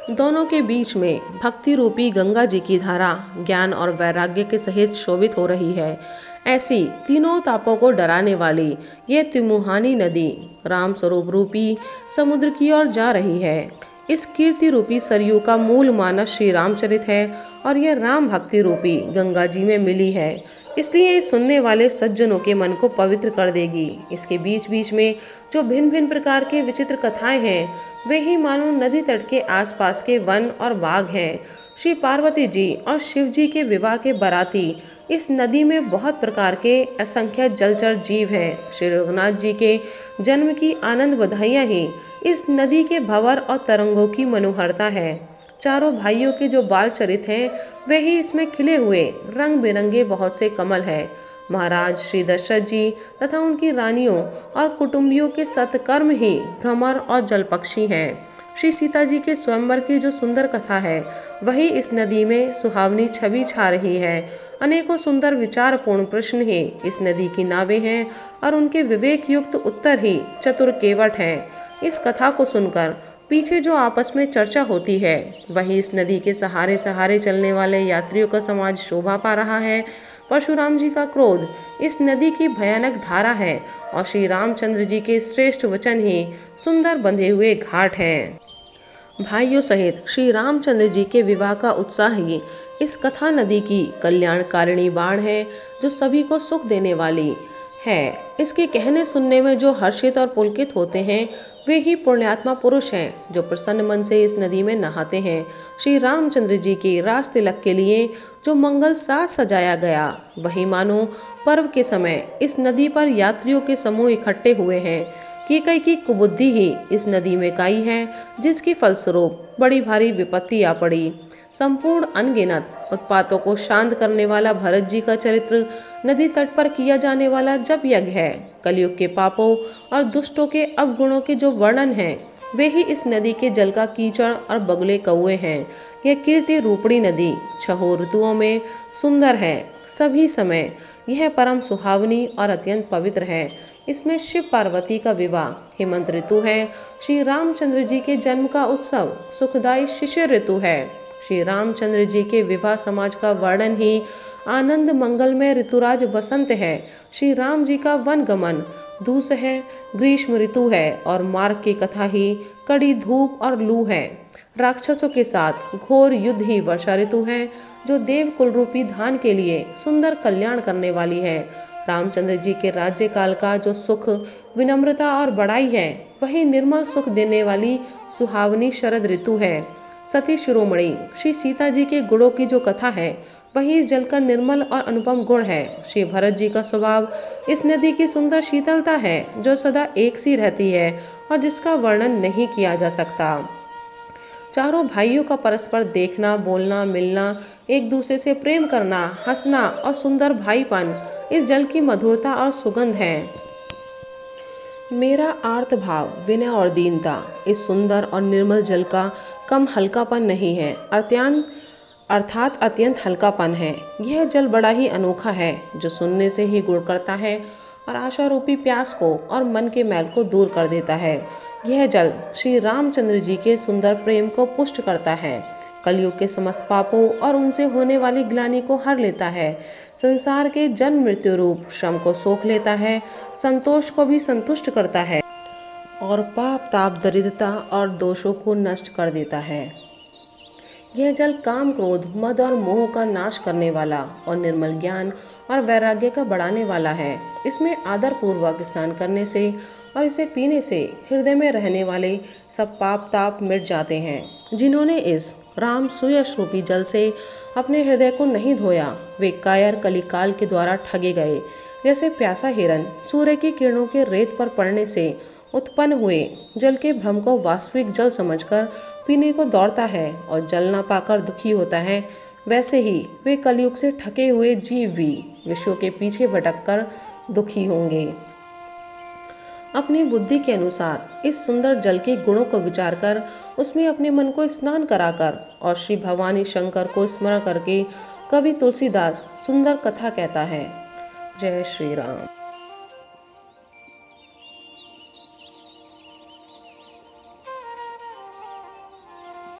दोनों के बीच में भक्ति रूपी गंगा जी की धारा ज्ञान और वैराग्य के सहित शोभित हो रही है। ऐसी तीनों तापों को डराने वाली ये तिमुहानी नदी राम स्वरूप रूपी समुद्र की ओर जा रही है। इस कीर्ति रूपी सरयू का मूल मानस श्री रामचरित है और यह राम भक्ति रूपी गंगा जी में मिली है, इसलिए ये सुनने वाले सज्जनों के मन को पवित्र कर देगी। इसके बीच बीच में जो भिन्न भिन्न प्रकार के विचित्र कथाएं हैं, वे ही मानो नदी तट के आसपास के वन और बाग हैं। श्री पार्वती जी और शिव जी के विवाह के बाराती इस नदी में बहुत प्रकार के असंख्य जलचर जीव हैं। श्री रघुनाथ जी के जन्म की आनंद बधाइयाँ ही इस नदी के भंवर और तरंगों की मनोहरता है। चारों भाइयों के जो बाल चरित हैं, वे ही इसमें खिले हुए रंग बिरंगे बहुत से कमल हैं। महाराज श्री दशरथ जी तथा उनकी रानियों और कुटुंबियों के सत्कर्म ही भ्रमर और जलपक्षी हैं। श्री सीता जी के स्वयंवर की जो सुंदर कथा है, वही इस नदी में सुहावनी छवि छा रही है। अनेकों सुंदर विचारपूर्ण प्रश्न ही इस नदी की नावें हैं और उनके विवेक युक्त उत्तर ही चतुर केवट हैं। इस कथा को सुनकर पीछे जो आपस में चर्चा होती है, वही इस नदी के सहारे सहारे चलने वाले यात्रियों का समाज शोभा पा रहा है। परशुराम जी का क्रोध इस नदी की भयानक धारा है और श्री रामचंद्र जी के श्रेष्ठ वचन ही सुंदर बंधे हुए घाट हैं। भाइयों सहित श्री रामचंद्र जी के विवाह का उत्साह ही इस कथा नदी की कल्याणकारिणी बाण है, जो सभी को सुख देने वाली है। इसके कहने सुनने में जो हर्षित और पुलकित होते हैं, वे ही पुण्यात्मा पुरुष हैं, जो प्रसन्न मन से इस नदी में नहाते हैं। श्री रामचंद्र जी की रास तिलक के लिए जो मंगल साज सजाया गया, वही मानो पर्व के समय इस नदी पर यात्रियों के समूह इकट्ठे हुए हैं। कैकई की कुबुद्धि ही इस नदी में काई है, जिसकी फलस्वरूप बड़ी भारी विपत्ति आ पड़ी। संपूर्ण अनगिनत उत्पातों को शांत करने वाला भरत जी का चरित्र नदी तट पर किया जाने वाला जप यज्ञ है। कलयुग के पापों और दुष्टों के अवगुणों के जो वर्णन हैं, वे ही इस नदी के जल का कीचड़ और बगुले कौए हैं। यह कीर्ति रूपड़ी नदी छहों ऋतुओं में सुंदर है, सभी समय यह परम सुहावनी और अत्यंत पवित्र है। इसमें शिव पार्वती का विवाह हेमंत ऋतु है। श्री रामचंद्र जी के जन्म का उत्सव सुखदायी शिशिर ऋतु है। श्री रामचंद्र जी के विवाह समाज का वर्णन ही आनंद मंगलमय ऋतुराज वसंत है। श्री राम जी का वन गमन दूसह ग्रीष्म ऋतु है और मार्ग की कथा ही कड़ी धूप और लू है। राक्षसों के साथ घोर युद्ध ही वर्षा ऋतु है, जो देव कुल रूपी धान के लिए सुंदर कल्याण करने वाली है। रामचंद्र जी के राज्यकाल का जो सुख विनम्रता और बड़ाई है, वही निर्मल सुख देने वाली सुहावनी शरद ऋतु है। सती शिरोमणि श्री सीता जी के गुणों की जो कथा है, वही इस जल का निर्मल और अनुपम गुण है। श्री भरत जी का स्वभाव इस नदी की सुंदर शीतलता है, जो सदा एक सी रहती है और जिसका वर्णन नहीं किया जा सकता। चारों भाइयों का परस्पर देखना, बोलना, मिलना, एक दूसरे से प्रेम करना, हंसना और सुंदर भाईपन इस जल की मधुरता और सुगंध है। मेरा आर्त भाव, विनय और दीनता इस सुंदर और निर्मल जल का कम हल्कापन नहीं है, अर्थात अत्यंत हल्कापन है। यह जल बड़ा ही अनोखा है, जो सुनने से ही गुण करता है और आशा रूपी प्यास को और मन के मैल को दूर कर देता है। यह जल श्री रामचंद्र जी के सुंदर प्रेम को पुष्ट करता है, कलयुग के समस्त पापों और उनसे होने वाली ग्लानि को हर लेता है, संसार के जन्म मृत्यु रूप श्रम को सोख लेता है, संतोष को भी संतुष्ट करता है और पाप ताप दरिद्रता और दोषों को नष्ट कर देता है। यह जल काम क्रोध मद और मोह का नाश करने वाला और निर्मल ज्ञान और वैराग्य का बढ़ाने वाला है। इसमें आदर पूर्वक स्नान करने से और इसे पीने से हृदय में रहने वाले सब पाप ताप मिट जाते हैं। जिन्होंने इस राम सुयश रूपी जल से अपने हृदय को नहीं धोया, वे कायर कलिकाल के द्वारा ठगे गए। जैसे प्यासा हिरन सूर्य की किरणों के रेत पर पड़ने से उत्पन्न हुए जल के भ्रम को वास्तविक जल समझकर पीने को दौड़ता है और जल न पाकर दुखी होता है, वैसे ही वे कलयुग से ठगे हुए जीव भी विश्व के पीछे भटककर दुखी होंगे। अपनी बुद्धि के अनुसार इस सुंदर जल के गुणों को विचार कर उसमें अपने मन को स्नान कराकर और श्री भवानी शंकर को स्मरण करके कवि तुलसीदास सुंदर कथा कहता है। जय श्री राम।